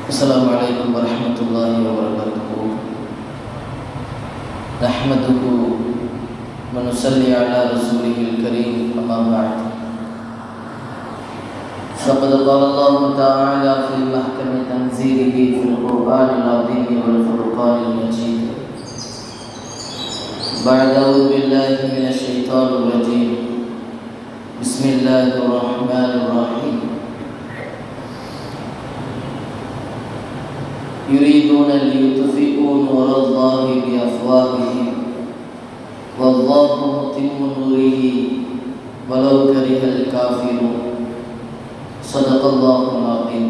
السلام عليكم ورحمة الله وبركاته. نحمده ونصلي على رسوله الكريم، أما بعد. فقد قال الله تعالى في محكم تنزيله في القرآن العظيم والفرقان المجيد بعد أعوذ بالله من الشيطان الرجيم. بسم الله الرحمن الرحيم. يريدون ليطفئوا نور الله بأفواههم والله متم نوره ولو كره الكافرون. صدق الله العظيم.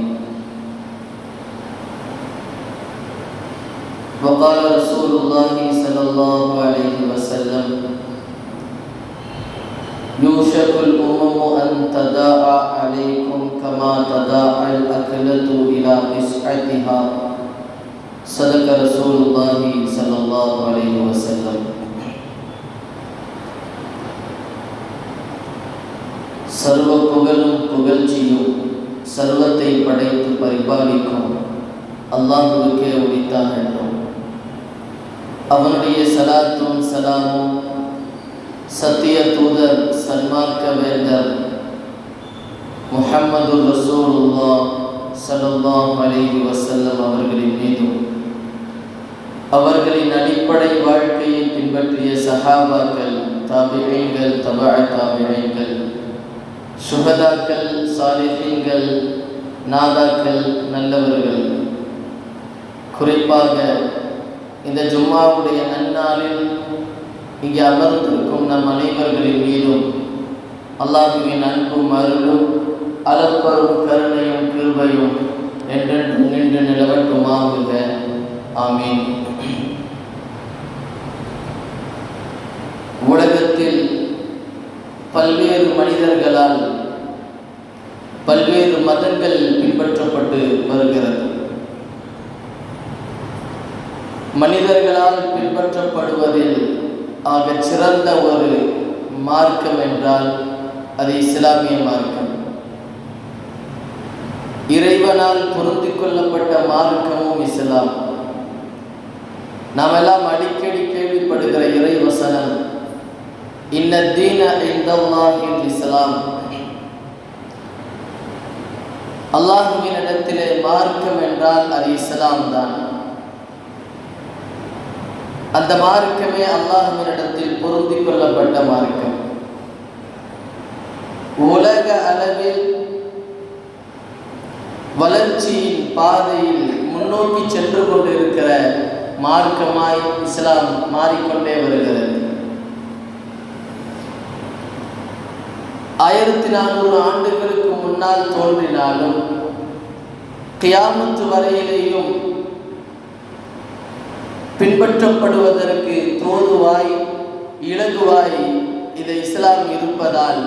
وقال رسول الله صلى الله عليه وسلم: يوشك الأمم أن تداعى عليكم كما تداعى الأكلة إلى قصعتها. صدق رسول الله صلى الله عليه وسلم. சர்வ புகழும் புகழ்ச்சியும் சர்வத்தை படைத்து பரிபாலிக்கும் அல்லாஹ்வுக்கே உரித்தாகட்டும். அவனுடைய சலாத்தும் சலாமும் சத்திய தூதர் சன்மார்க்க வேந்தர் முஹம்மது ரசூலுல்லாஹ் ஸல்லல்லாஹு அலைஹி வஸல்லம் அவர்களின் மீதும் அவர்களின் அடிப்படை வாழ்க்கையை பின்பற்றிய சஹாபாக்கள், தாபிஈன்கள், தபஅ தாபிஈன்கள், சுஹதாக்கள், சாலிஹீன்கள், நாதாக்கள், நல்லவர்கள், குறிப்பாக இந்த ஜும்மாவுடைய நன்னாளில் இங்கே அமர்ந்திருக்கும் நம் அனைவர்களின் மீதும் அல்லாஹ்வின் அன்பும் அருளும் அளப்பரும் கருணையும் கிருபையும் என்றென்றும் நின்று நிலவட்டுமாகுக. ஆமீன். உலகத்தில் பல்வேறு மனிதர்களால் பல்வேறு மதங்கள் பின்பற்றப்பட்டு வருகிறது. மனிதர்களால் பின்பற்றப்படுவதில் ஆக சிறந்த ஒரு மார்க்கம் என்றால் அது இஸ்லாமிய மார்க்கம். இறைவனால் பொருந்திக் கொள்ளப்பட்ட மார்க்கமும் இஸ்லாம். நாம் எல்லாம் அடிக்கடி கேள்விப்படுகிற இறை வசனம், இன்ன தீன இன்தல்லாஹில் இஸ்லாம். அல்லாஹ்வின் இடத்திலே மார்க்கம் என்றால் அது இஸ்லாம் தான். அந்த மார்க்கமே அல்லாஹ்வின் இடத்தில் பொருந்திக் கொள்ளப்பட்ட மார்க்கம். உலக அளவில் வளர்ச்சியின் பாதையில் முன்னோக்கி சென்று கொண்டிருக்கிற மார்க்கமாய் இஸ்லாம் மாறிக்கொண்டே வருகிறது. 1400 ஆண்டுகளுக்கு முன்னால் தோன்றினாலும் கியாமத்து வரையிலேயும் பின்பற்றப்படுவதற்கு தோதுவாய் இலகுவாய் இந்த இஸ்லாம் இருப்பதால்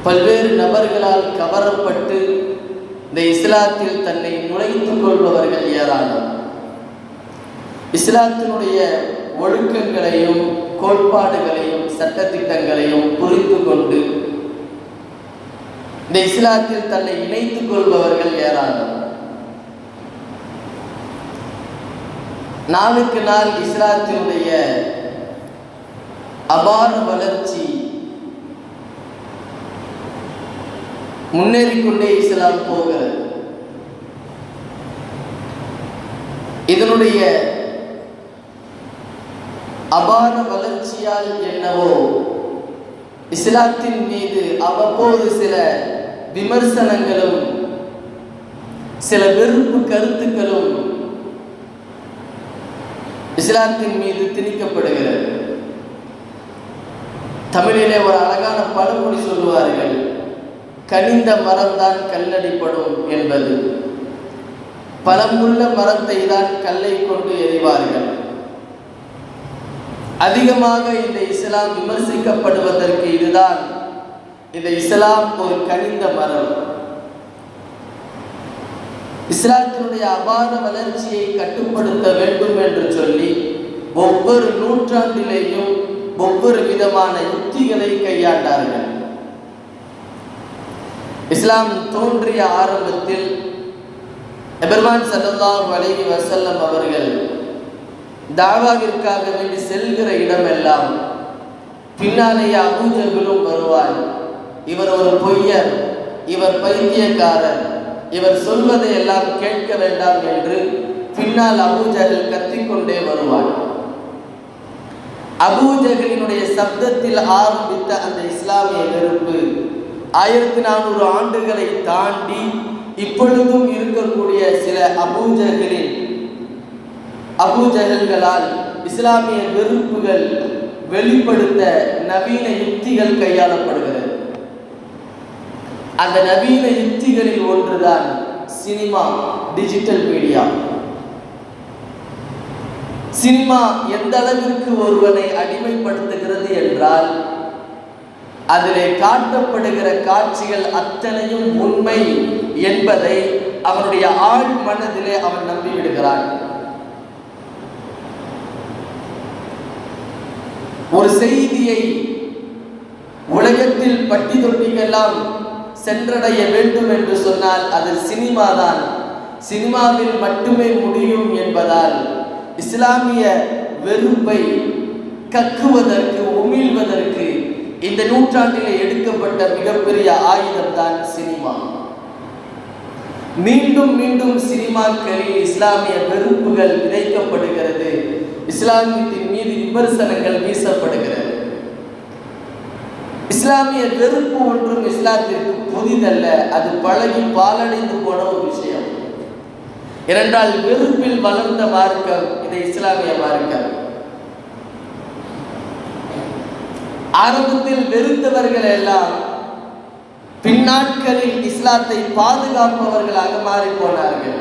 பல்வேறு நபர்களால் கவரப்பட்டு இந்த இஸ்லாத்தில் தன்னை நுழைத்துக் கொள்பவர்கள் ஏராளம். இஸ்லாத்தினுடைய ஒழுக்கங்களையும் கோட்பாடுகளையும் சட்டத்திட்டங்களையும் புரிந்து கொண்டு இந்த இஸ்லாத்தில் தன்னை இணைத்துக் கொள்பவர்கள் ஏராளம். நாளுக்கு நாள் இஸ்லாத்தினுடைய அபார வளர்ச்சி முன்னேறிக்கொண்டே இஸ்லாம் போகிறது. இதனுடைய அபார வளர்ச்சியால் என்னவோ இஸ்லாத்தின் மீது அவ்வப்போது சில விமர்சனங்களும் சில வெறுப்பு கருத்துக்களும் இஸ்லாத்தின் மீது திணிக்கப்படுகிறது. தமிழிலே ஒரு அழகான பழமொழி சொல்லுவார்கள், கனிந்த மரம்தான் கல்லடிப்படும் என்பது. பழமுள்ள மரத்தை தான் கல்லை கொண்டு எறிவார்கள். அதிகமாக இந்த இஸ்லாம் விமர்சிக்கப்படுவதற்கு இதுதான் இந்த இஸ்லாம் ஒரு கனிந்த மரம். இஸ்லாத்தினுடைய அபார வளர்ச்சியை கட்டுப்படுத்த வேண்டும் என்று சொல்லி ஒவ்வொரு நூற்றாண்டிலேயும் ஒவ்வொரு விதமான யுக்திகளை கையாண்டார்கள். இஸ்லாம் தோன்றிய ஆரம்பத்தில் பெருமான் ஸல்லல்லாஹு அலைஹி வஸல்லம் அவர்கள் தாவாவிற்காக வேண்டி செல்கிற இடமெல்லாம் பின்னாலேயே அபூஜஹலும் வருவார். இவர் ஒரு பொய்யர், இவர் பைத்தியக்காரர், இவர் சொல்வதை எல்லாம் கேட்க வேண்டாம் என்று பின்னால் அபூஜஹல் கத்திக்கொண்டே வருவார். அபூஜஹலினுடைய சப்தத்தில் ஆரம்பித்த அந்த இஸ்லாமிய வெறுப்பு 1400 ஆண்டுகளை தாண்டி இப்பொழுதும் இருக்கக்கூடிய சில அபூஜஹல்களால் இஸ்லாமிய வெறுப்புகள் வெளிப்படுத்த நவீன யுக்திகள் கையாளப்படுகிறது. அந்த நவீன யுக்திகளில் ஒன்றுதான் சினிமா, டிஜிட்டல் மீடியா. சினிமா எந்த அளவிற்கு ஒருவனை அடிமைப்படுத்துகிறது என்றால், அதிலே காட்டப்படுகிற காட்சிகள் அத்தனையும் உண்மை என்பதை அவனுடைய ஆழ் மனதிலே அவன் நம்பிவிடுகிறான். ஒரு செய்தியை உலகத்தில் பட்டி தொட்டிக்கெல்லாம் சென்றடைய வேண்டும் என்று சொன்னால் அது சினிமா தான். சினிமாவில் மட்டுமே முடியும் என்பதால் இஸ்லாமிய வெறுப்பை கக்குவதற்கு, உமிழ்வதற்கு இந்த நூற்றாண்டிலே எடுக்கப்பட்ட மிகப்பெரிய ஆயுதம் தான் சினிமா. மீண்டும் மீண்டும் சினிமாக்களில் இஸ்லாமிய வெறுப்புகள் விதைக்கப்படுகிறது, இஸ்லாமியத்தின் மீது விமர்சனங்கள் வீசப்படுகிறது. இஸ்லாமிய வெறுப்பு ஒன்றும் இஸ்லாத்திற்கு புதிதல்ல, அது பழகி பாலடைந்து போன ஒரு விஷயம். ஏனென்றால் வெறுப்பில் வளர்ந்த மார்க்கம் இது இஸ்லாமிய மார்க்கம். ஆரம்பத்தில் வெறுத்தவர்கள் எல்லாம் பின்னாட்களில் இஸ்லாத்தை பாதுகாப்பவர்களாக மாறி போனார்கள்.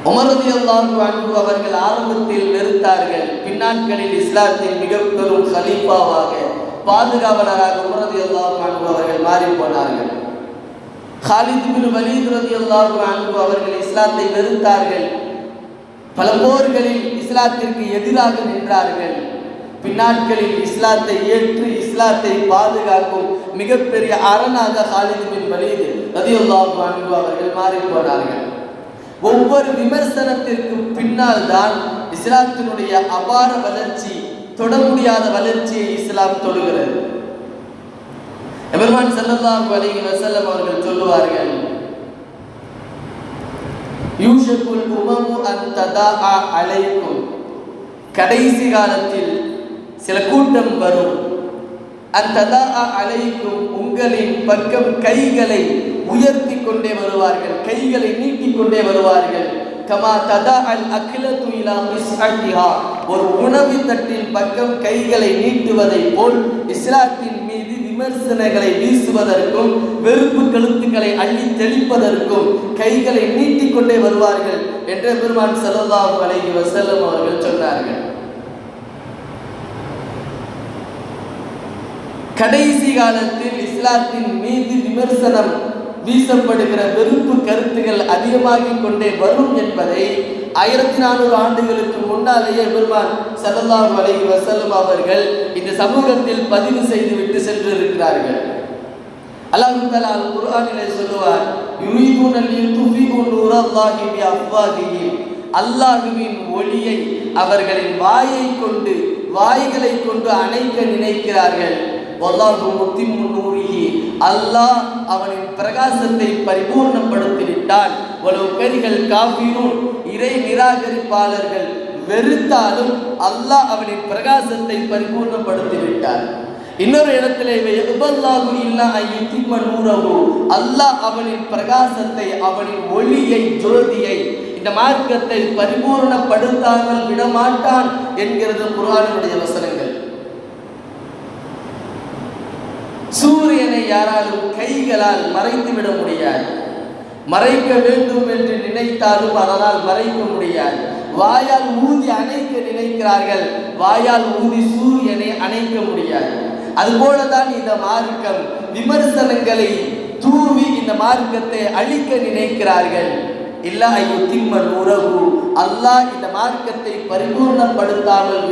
உமர் ரலியல்லாஹு அன்ஹு அவர்கள் ஆரம்பத்தில் வெறுத்தார்கள், பின்னாட்களில் இஸ்லாத்தின் மிக பெரும் கலீஃபாவாக, பாதுகாவலராக உமர் ரலியல்லாஹு அன்ஹு அவர்கள் மாறி போனார்கள். காலித் இப்னு வலீத் ரலியல்லாஹு அன்ஹு அவர்கள் இஸ்லாத்தை வெறுத்தார்கள், பல போர்களில் இஸ்லாத்திற்கு எதிராக நின்றார்கள். பின்னாட்களில் இஸ்லாத்தை ஏற்று இஸ்லாத்தை பாதுகாக்கும் மிகப்பெரிய அரணாக காலித் இப்னு வலீத் ரலியல்லாஹு அன்ஹு அவர்கள் மாறி போனார்கள். ஒவ்வொரு விமர்சனத்திற்கு பின்னால் தான் இஸ்லாத்தினுடைய அபார வளர்ச்சி, தொட முடியாத வளர்ச்சியை இஸ்லாம் தொடுகிறது. பெருமான் ஸல்லல்லாஹு அலைஹி வஸல்லம் அவர்கள் சொல்லுவார்கள், யூஷகுல் உமமு அன் ததாஅ அலைக்கும், கடைசி காலத்தில் சில கூட்டம் வரும், அன் ததாஅ அலைக்கும், உங்களின் பக்கம் கைகளை உயர்த்தி கொண்டே வருவார்கள், கைகளை நீட்டிக் கொண்டே வருவார்கள். கமா ததாஅல் அக்லது இலா மிஸ்அதிஹா, ஒரு உணவு தட்டின் பக்கம் கைகளை நீட்டுவதை போல் இஸ்லாத்தின் மீது விமர்சனங்களை வீசுவதற்கும் வெறுப்பு கழுத்துக்களை அள்ளி தெளிப்பதற்கும் கைகளை நீட்டிக் கொண்டே வருவார்கள் என்று பெருமான் ஸல்லல்லாஹு அலைஹி வஸல்லம் அவர்கள் சொன்னார்கள். கடைசி காலத்தில் இஸ்லாத்தின் மீது விமர்சனம் வீசப்படுகிற வெறுப்பு கருத்துகள் அதிகமாகிக் கொண்டே வரும் என்பதை 1400 ஆண்டுகளுக்கு முன்னாலேயே பெருமான் ஸல்லல்லாஹு அலைஹி வஸல்லம் அவர்கள் இந்த சமூகத்தில் பதிவு செய்துவிட்டு சென்றிருக்கிறார்கள். அல்லாஹ் தஆலா அல் குர்ஆனிலே சொல்லுவார், யுரீதுன லியுத்ஃபிஉ நூரல்லாஹி பிஅஃவாதிஹிம், அல்லாஹ்வின் ஒளியை அவர்களின் வாய்களை கொண்டு அணைக்க நினைக்கிறார்கள். வல்லாஹு முத்திம்மு நூரிஹி, அல்லாஹ் அவனின் பிரகாசத்தை பரிபூர்ணப்படுத்தி விட்டான். வலவ் கரிஹல் காஃபிரூன், இறை நிராகரிப்பாளர்கள் வெறுத்தாலும் அல்லாஹ் அவனின் பிரகாசத்தை பரிபூர்ணப்படுத்தி விட்டான். இன்னொரு இடத்திலே யக்பல்லாஹு இல்லா அய்யுத்திம்ம நூரஹு, அல்லாஹ் அவனின் பிரகாசத்தை, அவனின் ஒளியை, ஜோதியை, இந்த மார்க்கத்தை பரிபூர்ணப்படுத்தாமல் விடமாட்டான் என்கிறது குர்ஆனுடைய வசனங்கள். சூரியனை யாராலும் கைகளால் மறைத்து விட முடியாது, மறைக்க வேண்டும் என்று நினைத்தாலும் அதனால் மறைக்க முடியாது. வாயால் ஊதி அணைக்க நினைக்கிறார்கள், வாயால் ஊதி சூரியனை அணைக்க முடியாது. அதுபோலதான் இந்த மார்க்கம், விமர்சனங்களை தூவி இந்த மார்க்கத்தை அழிக்க நினைக்கிறார்கள். இல்லா யுத்திம்ம நூரஹு, அல்லாஹ் இந்த மார்க்கத்தை பரிபூர்ணப்படுத்தாமல்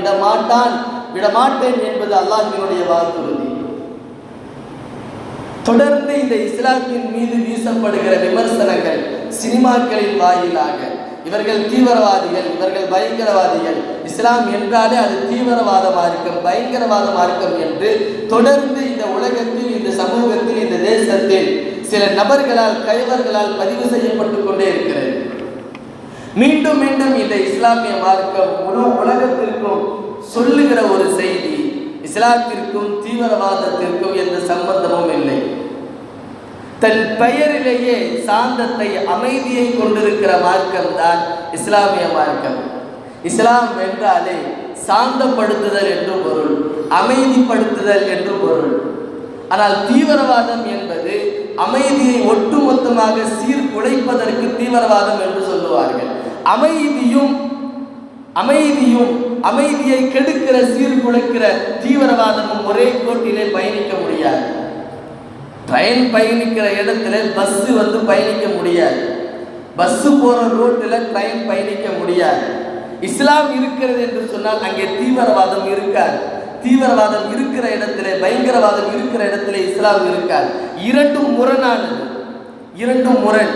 விடமாட்டேன் என்பது அல்லாஹ்வினுடைய வாக்குறுதி. தொடர்ந்து இந்த இஸ்லாத்தின் மீது வீசப்படுகிற விமர்சனங்கள் சினிமாக்களின் வாயிலாக இவர்கள் தீவிரவாதிகள், இவர்கள் பயங்கரவாதிகள், இஸ்லாம் என்றாலே அது தீவிரவாத மார்க்கம், பயங்கரவாத மார்க்கம் என்று தொடர்ந்து இந்த உலகத்தில், இந்த சமூகத்தில், இந்த தேசத்தில் சில நபர்களால், கைவர்களால் பதிவு செய்யப்பட்டு கொண்டே இருக்கிறது. மீண்டும் மீண்டும் இந்த இஸ்லாமிய மார்க்கம் முழு உலகத்திற்கும் சொல்லுகிற ஒரு செய்தி, இஸ்லாத்திற்கும் தீவிரவாதத்திற்கும் எந்த சம்பந்தமும் இல்லை. தன் பெயரிலேயே சாந்தத்தை, அமைதியை கொண்டிருக்கிற மார்க்கம் தான் இஸ்லாமிய மார்க்கம். இஸ்லாம் என்றாலே சாந்தப்படுத்துதல் என்று பொருள், அமைதிப்படுத்துதல் என்று பொருள். ஆனால் தீவிரவாதம் என்பது அமைதியை ஒட்டுமொத்தமாக சீர்குலைப்பதற்கு தீவிரவாதம் என்று சொல்லுவார்கள். அமைதியை கெடுக்கிற, சீர்குலைக்கிற தீவிரவாதமும் ஒரே கோட்டிலே பயணிக்க முடியாது. ட்ரெயின் பயணிக்கிற இடத்துல பஸ் பயணிக்க முடியாது, பஸ் போற ரோட்டில் ட்ரெயின் பயணிக்க முடியாது. இஸ்லாம் இருக்கிறது என்று சொன்னால் அங்கே தீவிரவாதம் இருக்காது. தீவிரவாதம் இருக்கிற இடத்துல, பயங்கரவாதம் இருக்கிற இடத்துல இஸ்லாம் இருக்காது. இரண்டும் முரணானது, இரண்டும் முரண்.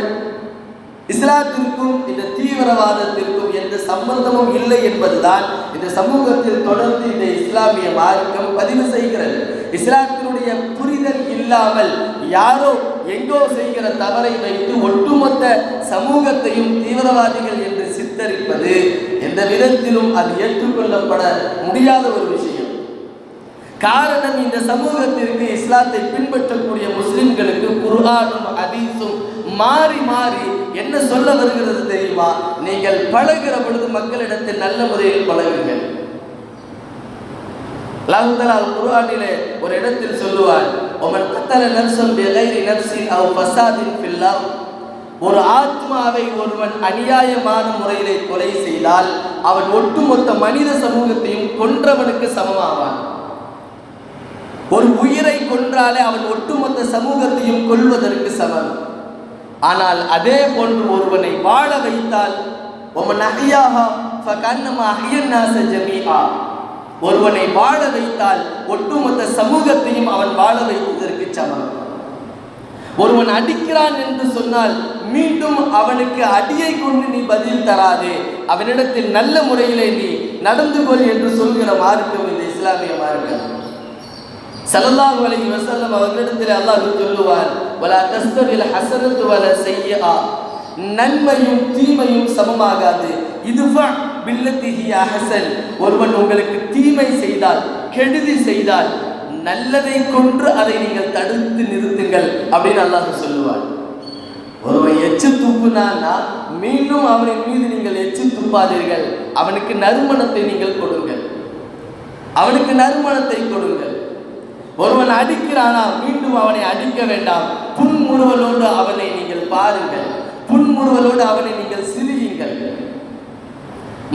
இஸ்லாத்திற்கும் இந்த தீவிரவாதத்திற்கும் எந்த சம்பந்தமும் இல்லை என்பதுதான் இந்த சமூகத்தில் தொடர்ந்து இந்த இஸ்லாமிய மார்க்கம் பதிவு செய்கிறது. இஸ்லாத்தினுடைய புரிதல் இல்லாமல் யாரோ எங்கோ செய்கிற தவறை வைத்து ஒட்டுமொத்த சமூகத்தையும் தீவிரவாதிகள் என்று சித்தரிப்பது எந்த விதத்திலும் அது ஏற்றுக்கொள்ளப்பட முடியாத ஒரு விஷயம். காரணம், இந்த சமூகத்திற்கு, இஸ்லாத்தை பின்பற்றக்கூடிய முஸ்லிம்களுக்கு குர்ஆனும் ஹதீஸும் மாறி மாறி என்ன சொல்ல வருகிறது தெரியுமா? நீங்கள் பழகிற பொழுது மக்களிடத்தில் நல்ல முறையில் பழகுங்கள். அல்லாஹ் தஆலா குர்ஆனிலே ஒரு இடத்தில் சொல்லுவார், ஒமன் கத்தல நஃப்ஸன் பிகைரி நஃப்ஸின் அவ் ஃபஸாதின் ஃபில் அர்த். ஒரு ஆத்மாவை ஒருவன் அநியாயமான முறையிலே கொலை செய்தால் அவன் ஒட்டுமொத்த மனித சமூகத்தையும் கொன்றவனுக்கு சமமாவான். ஒரு உயிரை கொன்றாலே அவன் ஒட்டுமொத்த சமூகத்தையும் கொல்வதற்கு சமம். ஆனால் அதே போன்று ஒருவனை வாழ வைத்தால் ஒருவனை வாழ வைத்தால் ஒட்டுமொத்த சமூகத்தையும் அவன் வாழ வைப்பதற்கு சமம். ஒருவன் அடிக்கிறான் என்று சொன்னால் மீண்டும் அவனுக்கு அடியை கொண்டு நீ பதில் தராதே, அவனிடத்தில் நல்ல முறையிலே நீ நடந்து கொள் என்று சொல்கிற மார்க்கம் இந்த இஸ்லாமிய மார்க்கம். ஸல்லல்லாஹு அலைஹி வஸல்லம் அவர்களிடத்தில் அல்லாஹ் சொல்லுவார், வலா தஸ்தவில் ஹஸனத்து வலா ஸய்யிஆ. நன்மையும் தீமையும் சமமாகாது. இதுஃபா பில்லத்தி ஹிய அஹ்ஸன். ஒருவன் உங்களுக்கு தீமை செய்தால், கெடுதி செய்தால், நல்லதை கொன்று அதை நீங்கள் தடுத்து நிறுத்துங்கள் அப்படின்னு அல்லாஹ் சொல்லுவார். ஒருவன் எச்சு துப்புனான்னா மீண்டும் அவனின் மீது நீங்கள் எச்சு துப்பாதீர்கள், அவனுக்கு நறுமணத்தை நீங்கள் கொடுங்கள், அவனுக்கு நறுமணத்தை கொடுங்கள். ஒருவன் அடிக்கிறானா மீண்டும் அவனை அடிக்க வேண்டாம், புன்முறுவலோடு அவனை நீங்கள் பாருங்கள், புன்முறுவலோடு அவனை நீங்கள் சிரியுங்கள்.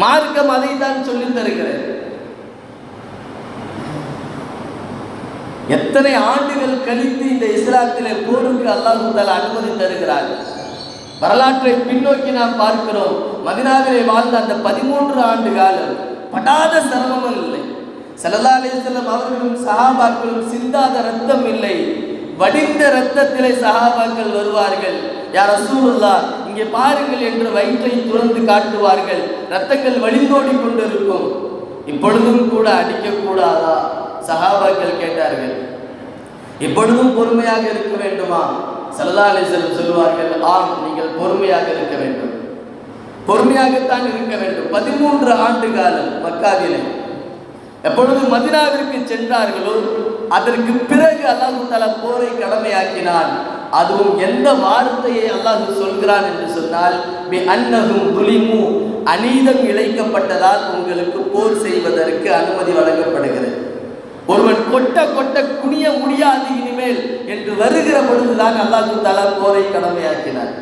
மார்க்கம் அதை தான் சொல்லி தருகிறது. எத்தனை ஆண்டுகள் கழித்து இந்த இஸ்லாத்திலே போருக்கு அல்லாஹ் தஆலா அனுமதி தருகிறார். வரலாற்றை பின்னோக்கி நாம் பார்க்கிறோம். மதீனாவிலே வாழ்ந்த அந்த 13 ஆண்டு காலம் படாத சிரமம் இல்லை. ஸல்லல்லாஹு அலைஹி வஸல்லம் அவர்களும் சஹாபாக்களும் சிந்தாத ரத்தம் இல்லை. வடிந்த ரத்தத்திலே சஹாபாக்கள் வருவார்கள், யா ரசூலுல்லாஹ் இங்கே பாருங்கள் என்று வயிற்றை துறந்து காட்டுவார்கள். ரத்தங்கள் வழிந்தோடி கொண்டிருக்கும். இப்பொழுதும் கூட அடிக்கக்கூடாதா? சஹாபாக்கள் கேட்டார்கள். இப்பொழுதும் பொறுமையாக இருக்க வேண்டுமா? ஸல்லல்லாஹு அலைஹி வஸல்லம் சொல்வார்கள், ஆம், நீங்கள் பொறுமையாக இருக்க வேண்டும், பொறுமையாகத்தான் இருக்க வேண்டும். 13 ஆண்டு காலம் மக்காவிலே. எப்பொழுது மதீனாவிற்கு சென்றார்களோ அதற்கு பிறகு அல்லாஹ் தஆலா போரை கடமையாக்கினான். அதுவும் எந்த வார்த்தையை அல்லாஹ் சொல்கிறான் என்று சொன்னால், பி அன்னஹும் துலிமு, அநீதம் இழைக்கப்பட்டதால் உங்களுக்கு போர் செய்வதற்கு அனுமதி வழங்கப்படுகிறது. ஒருவன் கொட்ட கொட்ட குனிய முடியாது இனிமேல் என்று வருகிற பொழுதுதான் அல்லாஹ் தஆலா போரை கடமையாக்கினார்.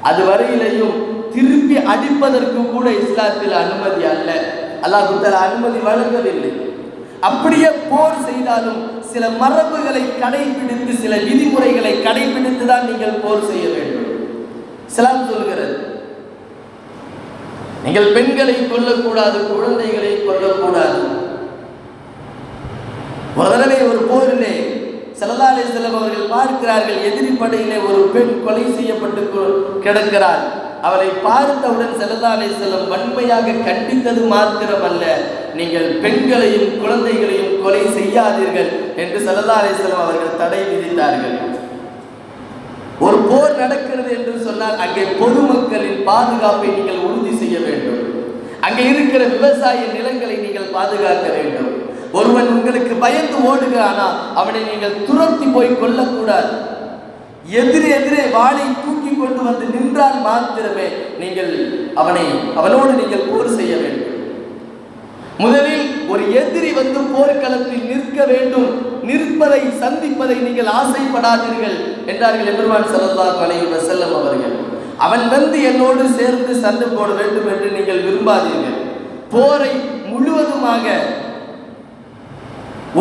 அது வரையிலையும் திருப்பி அடிப்பதற்கு கூட இஸ்லாத்தில் அனுமதி அல்ல, அல்லாஹ் தஆலா அனுமதி வழங்கவில்லை. அப்படியே போர் செய்தாலும் சில மரபுகளை கடைபிடித்து, சில விதிமுறைகளை கடைபிடித்து தான் நீங்கள் போர் செய்ய வேண்டும். இஸ்லாம் சொல்கிறது, நீங்கள் பெண்களை கொல்லக்கூடாது, குழந்தைகளை கொல்லக்கூடாது. ஒரு தடவை ஒரு போரிலே ஸல்லல்லாஹு அலைஹி வஸல்லம் அவர்கள் பார்க்கிறார்கள், எதிரி படையிலே ஒரு பெண் கொலை செய்யப்பட்டு கிடக்கிறாள். அவளை பார்த்தவுடன் ஸல்லல்லாஹு அலைஹி வஸல்லம் வன்மையாக கண்டித்தது மாத்திரமல்ல, நீங்கள் பெண்களையும் குழந்தைகளையும் கொலை செய்யாதீர்கள் என்று ஸல்லல்லாஹு அலைஹி வஸல்லம் அவர்கள் தடை விதித்தார்கள். ஒரு போர் நடக்கிறது என்று சொன்னால் அங்கே பொதுமக்களின் பாதுகாப்பை நீங்கள் உறுதி செய்ய வேண்டும். அங்கே இருக்கிற விவசாய நிலங்களை நீங்கள் பாதுகாக்க வேண்டும். ஒருவன் உங்களுக்கு பயந்து ஓடுகிறானா அவனை நீங்கள் துரத்தி போய் கொல்லக்கூடாது. எதிரே வாளை தூக்கி கொண்டு வந்து நின்றால் மாத்திரமே நீங்கள் அவனோடு நீங்கள் போர் செய்ய வேண்டும். முதலில் ஒரு எதிரி வந்து போர்க்களத்தில் நிற்க வேண்டும். நிற்பதை சந்திப்பதை நீங்கள் ஆசைப்படாதீர்கள் என்றார்கள் எம்பெருமான் ஸல்லல்லாஹு அலைஹி வஸல்லம் அவர்கள். அவன் வந்து என்னோடு சேர்ந்து சண்டை போட வேண்டும் என்று நீங்கள் விரும்பாதீர்கள். போரை முழுவதுமாக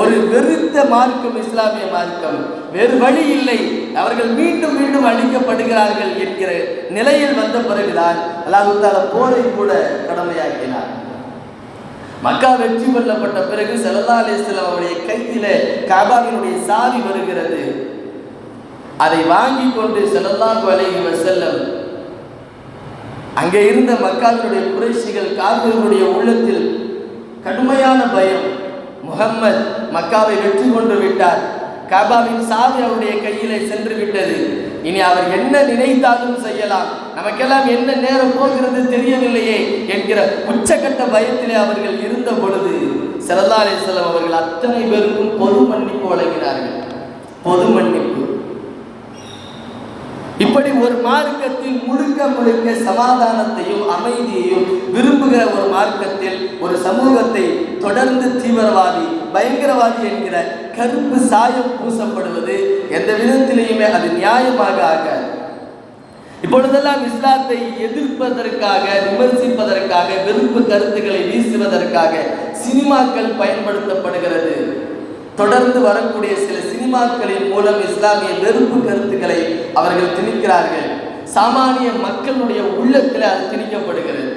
ஒரு வெறுத்த மார்க்கம் இஸ்லாமிய மார்க்கம், வேறு வழி இல்லை, அவர்கள் மீண்டும் மீண்டும் அழிக்கப்படுகிறார்கள் என்கிற நிலையில் வந்த பிறகுதான் அல்லாஹ் தஆலா போரை கூட கடமையாக்கினார். மக்கா வெற்றி கொள்ளப்பட்ட பிறகு ஸல்லல்லாஹு அலைஹி வஸல்லம் அவருடைய கையிலே கஅபாவினுடைய சாவி வருகிறது. அதை வாங்கி கொண்டு ஸல்லல்லாஹு அலைஹி வஸல்லம் அங்கே இருந்த மக்காவினுடைய குறைஷிகள் காஃபிர்களுடைய உள்ளத்தில் கடுமையான பயம். முஹம்மத் மக்காவை வெற்றி கொண்டு விட்டார், கஅபாவின் சாவி அவருடைய கையிலே சென்று விட்டது, இனி அவர் என்ன நினைத்தாலும் செய்யலாம், நமக்கெல்லாம் என்ன நேரம் போகிறது தெரியவில்லையே என்கிற உச்சக்கட்ட பயத்திலே அவர்கள் இருந்த பொழுது ஸல்லல்லாஹு அலைஹி வஸல்லம் அவர்கள் அத்தனை பேருக்கும் பொது மன்னிப்பு வழங்கினார்கள். பொது மன்னிப்பு. இப்படி ஒரு மார்க்கத்தில் முழுக்க முழுக்க சமாதானத்தையும் அமைதியையும் விரும்புகிற ஒரு மார்க்கத்தில் ஒரு சமூகத்தை தொடர்ந்து தீவிரவாதி பயங்கரவாதி என்கிற கருப்பு சாயம் பூசப்படுவது எந்த விதத்திலேயுமே அது நியாயமாக ஆகாது. இப்பொழுதெல்லாம் இஸ்லாத்தை எதிர்ப்பதற்காக, விமர்சிப்பதற்காக, வெறுப்பு கருத்துக்களை வீசுவதற்காக சினிமாக்கள் பயன்படுத்தப்படுகிறது. தொடர்ந்து வரக்கூடிய சில சினிமாக்களின் மூலம் இஸ்லாமிய வெறுப்பு கருத்துக்களை அவர்கள் திணிக்கிறார்கள். சாமானிய மக்களுடைய உள்ளத்தில் அது திணிக்கப்படுகிறது.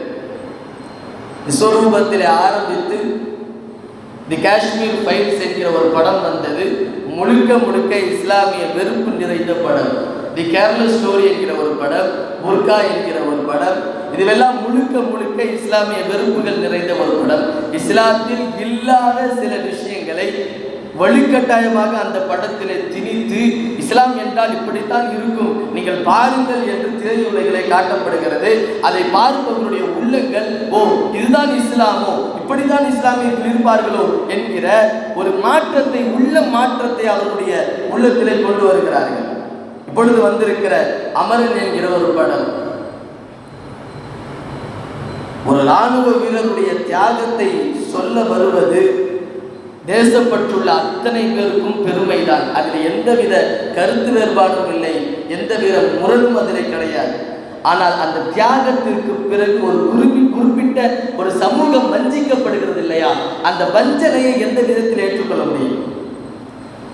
விஸ்வரூபத்தில் ஆரம்பித்து தி காஷ்மீர் ஃபைல்ஸ் என்கிற ஒரு படம் வந்தது. முழுக்க முழுக்க இஸ்லாமிய வெறுப்பு நிறைந்த படம். தி கேர்லஸ் ஸ்டோரி என்கிற ஒரு படம், புர்கா என்கிற ஒரு படம், இதுவெல்லாம் முழுக்க முழுக்க இஸ்லாமிய வெறுப்புகள் நிறைந்த ஒரு படம். இஸ்லாத்தில் இல்லாத சில விஷயங்களை வலுக்கட்டாயமாக அந்த படத்திலே திணித்து இஸ்லாம் என்றால் இப்படித்தான் இருக்கும், நீங்கள் பாருங்கள் என்று திரையுலகிலே காட்டப்படுகிறது. அதை பார்ப்பவர்களுடைய உள்ளங்கள், ஓ இதுதான் இஸ்லாமோ, இப்படித்தான் இஸ்லாமியர்கள் இருப்பார்களோ என்கிற ஒரு மாற்றத்தை, உள்ள மாற்றத்தை அவருடைய உள்ளத்திலே கொண்டு வருகிறார்கள். இப்பொழுது வந்திருக்கிற அமரன் என்கிற ஒரு படம், ஒரு இராணுவ வீரருடைய தியாகத்தை சொல்ல வருவது தேசப்பட்டுள்ள அத்தனை பேருக்கும் பெருமைதான். அதில் எந்தவித கருத்து வேறுபாடும் இல்லை, எந்தவித முரணும் அதிலே கிடையாது. ஆனால் அந்த தியாகத்திற்கு பிறகு ஒரு குறிப்பிட்ட ஒரு சமூகம் வஞ்சிக்கப்படுகிறது இல்லையா, அந்த வஞ்சனையை எந்த விதத்தில் ஏற்றுக்கொள்ள முடியும்?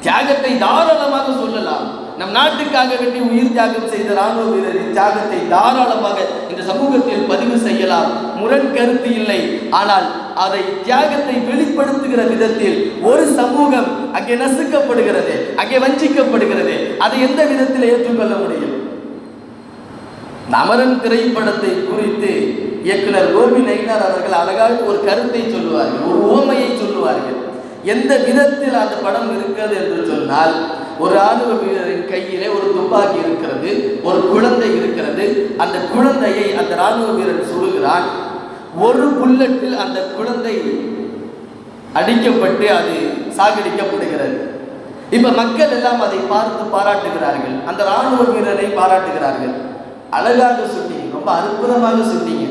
தியாகத்தை தாராளமாக சொல்லலாம். நம் நாட்டுக்காக வேண்டி உயிர் தியாகம் செய்த ராணுவ வீரரின் தியாகத்தை தாராளமாக இந்த சமூகத்தில் பதிவு செய்யலாம், முரண் கருத்து இல்லை. ஆனால் அதை தியாகத்தை வெளிப்படுத்துகிற விதத்தில் ஒரு சமூகம் அங்கே நசுக்கப்படுகிறது, அங்கே வஞ்சிக்கப்படுகிறது. அதை எந்த விதத்தில் ஏற்றுக்கொள்ள முடியும்? அமரன் திரைப்படத்தை குறித்து இயக்குனர் கோபி நயினார் அவர்கள் அழகாக ஒரு கருத்தை சொல்லுவார்கள், ஒரு உவமையை சொல்லுவார்கள். எந்த விதத்தில் அந்த படம் இருக்கிறது என்று சொன்னால், ஒரு ராணுவ வீரரின் கையிலே ஒரு துப்பாக்கி இருக்கிறது, ஒரு குழந்தை இருக்கிறது. அந்த குழந்தையை அந்த ராணுவ வீரர் சுடுகிறான். ஒரு புல்லட்டில் அந்த குழந்தை அடிக்கப்பட்டு அது சாகடிக்கப்படுகிறது. இப்ப மக்கள் எல்லாம் அதை பார்த்து பாராட்டுகிறார்கள், அந்த ராணுவ வீரரை பாராட்டுகிறார்கள். அழகாக சுட்டீங்க, ரொம்ப அற்புதமாக சுட்டீங்க,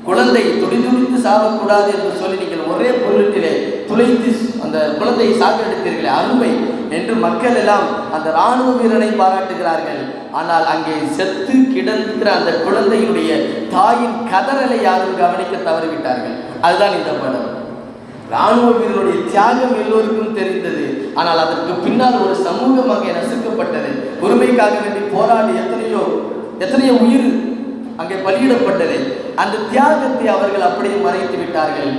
குழந்தை துடிதுடித்து சாகக்கூடாது என்று சொல்லி நீங்கள் ஒரே புல்லட்டிலே துளைத்து அந்த குழந்தையை சாகடித்தீர்களே, அருமை என்று மக்கள் எல்லாம் அந்த ராணுவ வீரனை பாராட்டுகிறார்கள். ஆனால் அங்கே செத்து கிடக்கிற அந்த குழந்தையினுடைய தாயின் கதறலை யாரும் கவனிக்க தவறிவிட்டார்கள். அதுதான் இந்த படம். ராணுவ வீரனுடைய தியாகம் எல்லோருக்கும் தெரிந்தது, ஆனால் அதற்கு பின்னால் ஒரு சமூகம் அங்கே நசுக்கப்பட்டது. உரிமைக்காக வேண்டி போராடி எத்தனையோ உயிர் அங்கே பலியிடப்பட்டது. அந்த தியாகத்தை அவர்கள் அப்படியே மறைத்து விட்டார்கள்.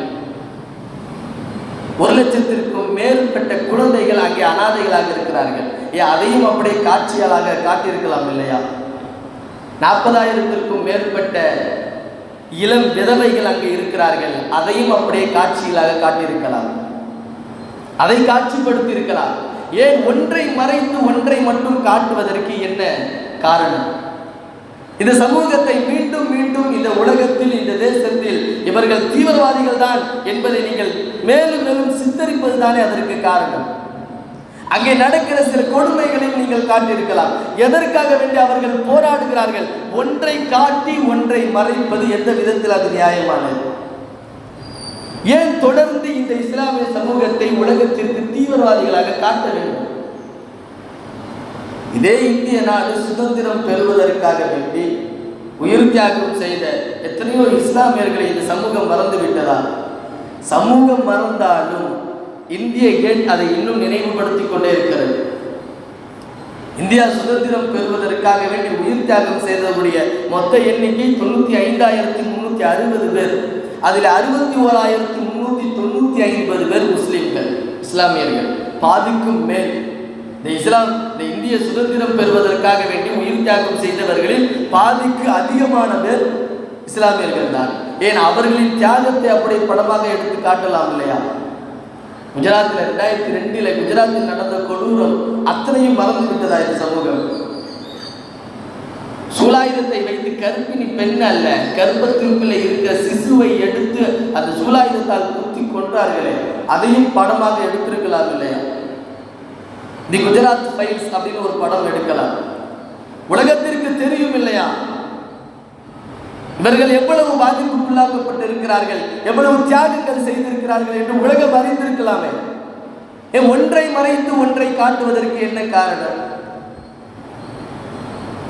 1,00,000க்கும் மேற்பட்ட குழந்தைகள் அங்கே அனாதைகளாக இருக்கிறார்கள். அதையும் அப்படியே காட்சிகளாக காட்டியிருக்கலாம் இல்லையா? 40,000க்கும் மேற்பட்ட இளம் விதவைகள் அங்கே இருக்கிறார்கள், அதையும் அப்படியே காட்சிகளாக காட்டியிருக்கலாம், அதை காட்சிப்படுத்தி இருக்கலாம். ஏன் ஒன்றை மறைத்து ஒன்றை மட்டும் காட்டுவதற்கு என்ன காரணம்? இந்த சமூகத்தை மீண்டும் மீண்டும் இந்த உலகத்தில், இந்த தேசத்தில் இவர்கள் தீவிரவாதிகள் தான் என்பதை நீங்கள் மேலும் மேலும் சித்தரிப்பது தானே அதற்கு காரணம். அங்கே நடக்கிற சில கொடுமைகளையும் நீங்கள் காட்டியிருக்கலாம். எதற்காக வேண்டி அவர்கள் போராடுகிறார்கள்? ஒன்றை காட்டி ஒன்றை மறைப்பது எந்த விதத்தில் அது நியாயமானது? ஏன் தொடர்ந்து இந்த இஸ்லாமிய சமூகத்தை உலகத்திற்கு தீவிரவாதிகளாக காட்ட வேண்டும்? இதே இந்திய நாடு சுதந்திரம் பெறுவதற்காக வேண்டி உயிர் தியாகம் செய்த எத்தனையோ இஸ்லாமியர்களை இந்த சமூகம் மறந்து விட்டதா? சமூகம் மறந்தாலும் இந்திய கேட் அதை இன்னும் நினைவுபடுத்திக் கொண்டே இருக்கிறது. இந்தியா சுதந்திரம் பெறுவதற்காக வேண்டி உயிர் தியாகம் செய்தவருடைய மொத்த எண்ணிக்கை 95,360 பேர். அதில் 61,399 பேர் முஸ்லிம்கள், இஸ்லாமியர்கள். பாதிக்கும் மேல் இந்த இந்திய சுதந்திரம் பெறுவதற்காக வேண்டி உயிர் தியாகம் செய்தவர்களில் பாதிக்கு அதிகமான பேர் இஸ்லாமியர்கள் தான். ஏன் அவர்களின் தியாகத்தை அப்படி படமாக எடுத்து காட்டலாம் இல்லையா? குஜராத்தில் 2002 குஜராத்தில் நடந்த கொடூரம் அத்தனையும் மறந்து விட்டதா இந்த சமூகம்? சூலாயுதத்தை வைத்து கர்ப்பிணி பெண் அல்ல, கர்ப்பத்திற்குள்ளே இருக்கிற சிசுவை எடுத்து அந்த சூலாயுதத்தால் குத்தி கொன்றார்களே, அதையும் படமாக எடுத்திருக்கலாம் இல்லையா? தி குஜராத் ஃபைல்ஸ் அப்படின்னு ஒரு படம் எடுக்கலாம். உலகத்திற்கு தெரியும் இல்லையா இவர்கள் எவ்வளவு பாதிப்புக்குள்ளாக்கப்பட்டு இருக்கிறார்கள், எவ்வளவு தியாகங்கள் செய்திருக்கிறார்கள் என்று உலகம் அறிந்திருக்கலாமே. ஒன்றை மறைத்து ஒன்றை காட்டுவதற்கு என்ன காரணம்?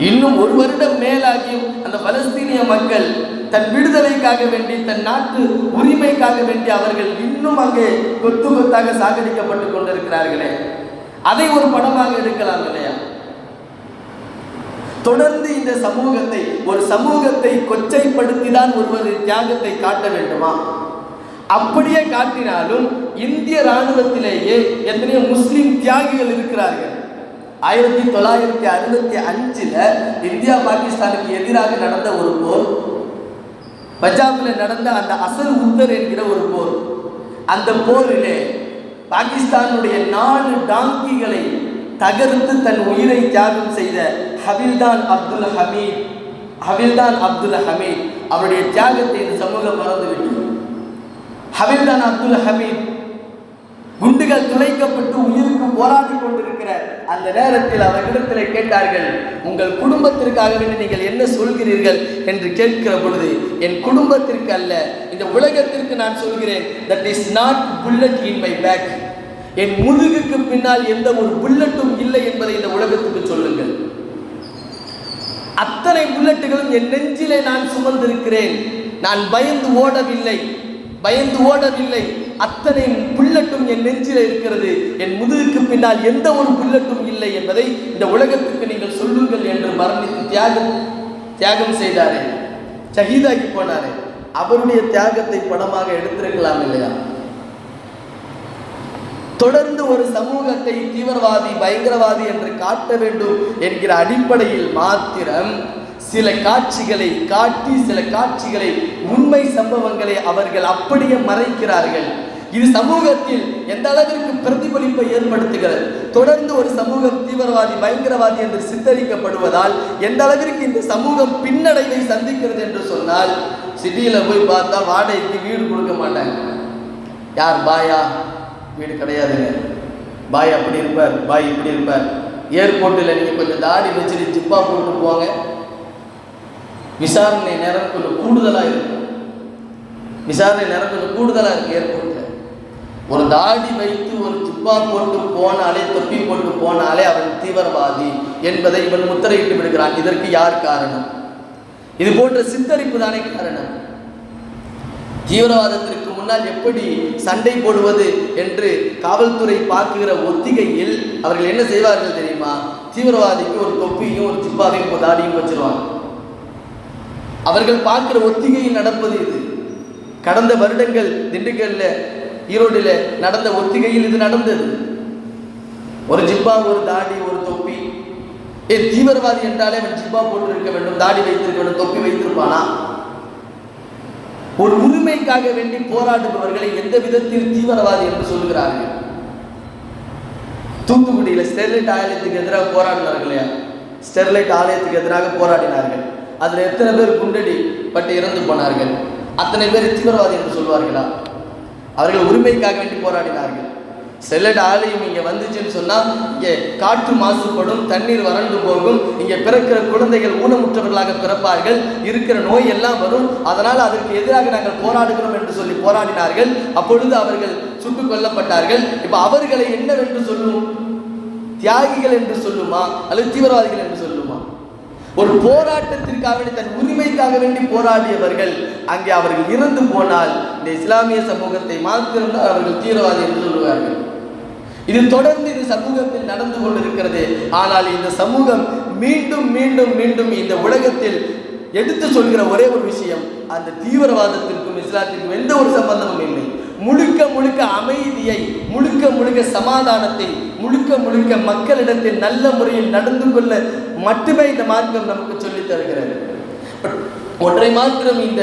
இன்னும் 1 வருடம் மேலாகியும் அந்த பலஸ்தீனிய மக்கள் தன் விடுதலைக்காக வேண்டி, தன் நாட்டு உரிமைக்காக வேண்டி அவர்கள் இன்னும் அங்கே கொத்து கொத்தாக சாகடிக்கப்பட்டு கொண்டிருக்கிறார்களே, அதை ஒரு படமாக எடுக்கலாம் இல்லையா? தொடர்ந்து இந்த ஒரு சமூகத்தை கொச்சைப்படுத்தி தான் ஒருவர் தியாகத்தை காட்ட வேண்டுமா? அப்படியே காட்டினாலும் இந்திய ராணுவத்திலேயே எத்தனையோ முஸ்லிம் தியாகிகள் இருக்கிறார்கள். 1965 இந்தியா பாகிஸ்தானுக்கு எதிராக நடந்த ஒரு போர், பஞ்சாபில் நடந்த அந்த அசல் உத்தர் என்கிற ஒரு போர். அந்த போரிலே பாகிஸ்தானுடைய 4 டாங்கிகளை தகர்த்து தன் உயிரை தியாகம் செய்த ஹவில்தான் அப்துல் ஹமீத் அவருடைய தியாகத்தை இந்த சமூகம் மறந்துவிட்டது. ஹவில்தான் அப்துல் ஹமீத் குண்டுகள் துளைக்கப்பட்டு உயிருக்கு போராடி கொண்டிருக்கிற அந்த நேரத்தில் அவர்களிடத்தில் கேட்டார்கள், உங்கள் குடும்பத்திற்காக வேண்டி நீங்கள் என்ன சொல்கிறீர்கள் என்று கேட்கிற பொழுது, என் குடும்பத்திற்கு அல்ல, இந்த உலகத்திற்கு நான் சொல்கிறேன், that is not bullet in my back, என் முதுகுக்கு பின்னால் எந்த ஒரு புல்லட்டும் இல்லை என்பதை இந்த உலகத்துக்கு சொல்லுங்கள். அத்தனை புல்லட்டுகளும் என் நெஞ்சிலே நான் சுமந்திருக்கிறேன், நான் பயந்து ஓடவில்லை, அத்தனை புல்லட்டும் என் நெஞ்சிலே இருக்கிறது, என் முதுகுக்கு பின்னால் எந்த ஒரு புல்லட்டும் இல்லை என்பதை இந்த உலகத்துக்கு நீங்கள் சொல்லுங்கள் என்று மரணித்து தியாகம் செய்தாரே, ஷஹீதாகி போனாரே, அவருடைய தியாகத்தை படமாக எடுத்திருக்கலாம் இல்லையா? தொடர்ந்து ஒரு சமூகத்தை தீவிரவாதி, பயங்கரவாதி என்று காட்ட வேண்டும் என்கிற அடிப்படையில் மாத்திரம் சில காட்சிகளை காட்டி, சில காட்சிகளை, உண்மை சம்பவங்களை அவர்கள் அப்படியே மறைக்கிறார்கள். இது சமூகத்தில் எந்த அளவிற்கு பிரதிபலிப்பை ஏற்படுத்துகிறது? தொடர்ந்து ஒரு சமூகம் தீவிரவாதி, பயங்கரவாதி என்று சித்தரிக்கப்படுவதால் எந்த அளவிற்கு இந்த சமூகம் பின்னடைவை சந்திக்கிறது என்று சொன்னால், சிட்டியில் போய் பார்த்தா வாடகைக்கு வீடு கொடுக்க மாட்டாங்க. யார் பாயா? வீடு கிடையாதுங்க. பாய் அப்படி இருப்பார், பாய் இப்படி இருப்பார். ஏர்போர்ட்டில் நீங்கள் கொஞ்சம் தாடி வச்சுட்டு ஜிப்பா போட்டு போவாங்க, விசாரணை நேரம் கொஞ்சம் கூடுதலாக இருக்கும். ஏர்போர்ட்டில் ஒரு தாடி வைத்து ஒரு ஜிப்பா போட்டு போனாலே, தொப்பி போட்டு போனாலே அவன் தீவிரவாதி என்பதை இவன் முத்திரையிட்டு விடுகிறான். இதற்கு யார் காரணம்? இது போன்ற சித்தரிப்பு தானே காரணம். தீவிரவாதத்திற்கு முன்னால் எப்படி சண்டை போடுவது என்று காவல்துறை பார்க்குகிற ஒத்திகையில் அவர்கள் என்ன செய்வார்கள் தெரியுமா? தீவிரவாதிக்கு ஒரு தொப்பியும் ஒரு ஜிப்பாவையும் தாடியும் வச்சிருவாங்க. அவர்கள் பார்க்கிற ஒத்திகையில் நடப்பது இது. கடந்த வருடங்கள் திண்டுக்கல்ல ஈரோட்டில் நடந்த ஒத்திகையில் இது நடந்தது. ஒரு ஜிப்பா, ஒரு தாடி, ஒரு தொப்பி. தீவிரவாதி என்றாலே அவன் ஜிப்பா போட்டு இருக்க வேண்டும், தாடி வைத்திருக்க வேண்டும், தொப்பி வைத்திருப்பானா? ஒரு உரிமைக்காக வேண்டி போராடுபவர்களை எந்த விதத்தில் தீவிரவாதி என்று சொல்கிறார்கள்? தூத்துக்குடியில் ஸ்டெர்லைட் ஆலயத்துக்கு எதிராக போராடினார்கள் இல்லையா? ஸ்டெர்லைட் ஆலயத்துக்கு எதிராக போராடினார்கள். அதில் எத்தனை பேர் குண்டடி பட்டு இறந்து போனார்கள்? அத்தனை பேர் தீவிரவாதி என்று சொல்வார்களா? அவர்கள் உரிமைக்காக வேண்டி போராடினார்கள். ஸ்டெர்லைட் ஆலயம் இங்கே வந்துச்சுன்னு சொன்னால் இங்கே காற்று மாசுபடும், தண்ணீர் வறண்டு போகும், இங்கே பிறக்கிற குழந்தைகள் ஊனமுற்றவர்களாக பிறப்பார்கள், இருக்கிற நோய் எல்லாம் வரும், அதனால் அதற்கு எதிராக நாங்கள் போராடுகிறோம் என்று சொல்லி போராடினார்கள். அப்பொழுது அவர்கள் சுட்டுக் கொல்லப்பட்டார்கள். இப்போ அவர்களை என்னவென்று சொல்லும்? தியாகிகள் என்று சொல்லுமா அல்லது தீவிரவாதிகள் என்று சொல்லுமா? ஒரு போராட்டத்திற்காக வேண்டி, தன் உரிமைக்காக வேண்டி போராடியவர்கள் அங்கே அவர்கள் இறந்து போனால் இந்த இஸ்லாமிய சமூகத்தை மாத்திரம்தான் அவர்கள் தீவிரவாதி என்று சொல்லுவார்கள். இது தொடர்ந்து இந்த சமூகத்தில் நடந்து கொண்டிருக்கிறது. ஆனால் இந்த சமூகம் மீண்டும் மீண்டும் மீண்டும் இந்த உலகத்தில் எடுத்து சொல்கிற ஒரே ஒரு விஷயம், அந்த தீவிரவாதத்திற்கும் இஸ்லாத்திற்கும் எந்த ஒரு சம்பந்தமும் இல்லை. முழுக்க முழுக்க அமைதியை, முழுக்க முழுக்க சமாதானத்தை, முழுக்க முழுக்க மக்களிடத்தில் நல்ல முறையில் நடந்து கொள்ள மட்டுமே இந்த மார்க்கம் நமக்கு சொல்லித் தருகிறது. ஒன்றை மாத்திரம் இந்த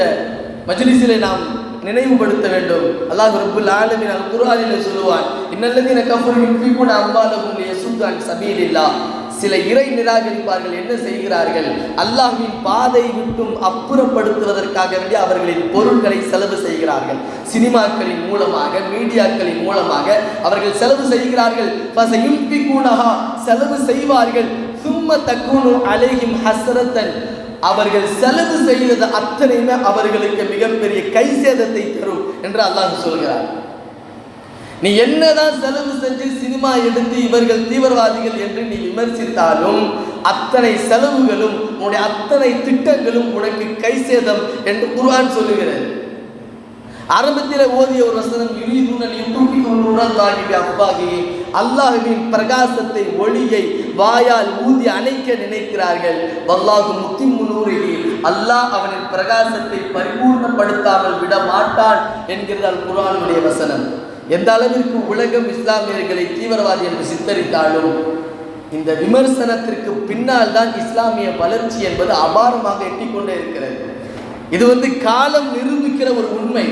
மஜ்லிஸிலே நாம் நினைவுபடுத்த வேண்டும். அல்லாஹ் ரப்புல் ஆலமீன் அல் குர்ஆனிலே சொல்லுவான், இன்னல்லதீன கஃபரு யுன்ஃபிகூன அம்வாலஹும் லியசுத்து அன் சபீலில்லாஹ். சில இறை நிராகரிப்பார்கள் என்ன செய்கிறார்கள்? அல்லாஹ்வின் பாதை விட்டும் அப்புறப்படுத்துவதற்காக வேண்டி அவர்களின் பொருட்களை செலவு செய்கிறார்கள். சினிமாக்களின் மூலமாக, மீடியாக்களின் மூலமாக அவர்கள் செலவு செய்கிறார்கள். ஃபஸயுன்ஃபிகூனஹா, செலவு செய்வார்கள். சும்ம தக்கூனு அலைஹிம் ஹஸ்ரத்தன், அவர்கள் செலவு செய்தது அத்தனையுமே அவர்களுக்கு மிகப்பெரிய கை சேதத்தை தரும் என்று அல்லாஹ் சொல்கிறார். நீ என்னதான் செலவு செஞ்சு சினிமா எடுத்து இவர்கள் தீவிரவாதிகள் என்று நீ விமர்சித்தாலும் அத்தனை செலவுகளும் உன்னுடைய அத்தனை திட்டங்களும் உனக்கு கை சேதம் என்று குர்ஆன் சொல்லுகிறது. ஆரம்பத்தில் ஓதிய ஒரு வசனம், அல்லாஹ்வின் பிரகாசத்தை, ஒளியை வாயால் ஊதி அணைக்க நினைக்கிறார்கள். வல்லாஹு முத்திம்மு நூரிஹி, அல்லாஹ் அவனின் பிரகாசத்தை பரிபூர்ணப்படுத்தாமல் விட மாட்டான் என்கிறது அல் குர்ஆனுடைய வசனம். எந்த அளவிற்கு உலகம் இஸ்லாமியர்களை தீவிரவாதி என்று சித்தரித்தாலும் இந்த விமர்சனத்திற்கு பின்னால் தான் இஸ்லாமிய வளர்ச்சி என்பது அபாரமாக எட்டிக்கொண்டே இருக்கிறது. இது காலம் நிரூபிக்கிற ஒரு உண்மை.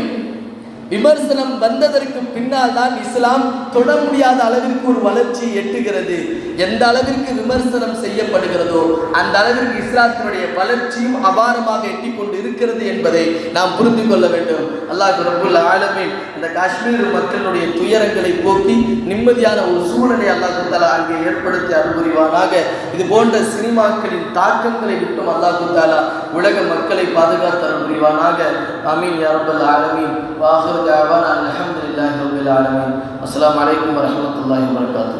விமர்சனம் வந்ததற்கு பின்னால் தான் இஸ்லாம் தொட முடியாத அளவிற்கு ஒரு வளர்ச்சி எட்டுகிறது. எந்த அளவிற்கு விமர்சனம் செய்யப்படுகிறதோ அந்த அளவிற்கு இஸ்லாத்தினுடைய வளர்ச்சியும் அபாரமாக எட்டிக்கொண்டு இருக்கிறது என்பதை நாம் புரிந்து கொள்ள வேண்டும். அல்லாஹ் ரப்புல் ஆலமீன் இந்த காஷ்மீர் மக்களுடைய துயரங்களை போக்கி நிம்மதியான ஒரு சூழலை அல்லாஹ் தஆலா அங்கே ஏற்படுத்தி அருள்புரிவானாக. இது போன்ற சினிமாக்களின் தாக்கங்களை விட்டும் அல்லாஹ் தஆலா உலக மக்களை பாதுகாத்து அருள்புரிவானாக. ஆமீன் யா ரப்பல் ஆலமீன். வாஹிரு தஅவானா அல்ஹம்துலில்லாஹி ரப்பில் ஆலமீன். அஸ்ஸலாமு அலைக்கும் வரஹ்மத்துல்லாஹி வபரகாத்துஹு.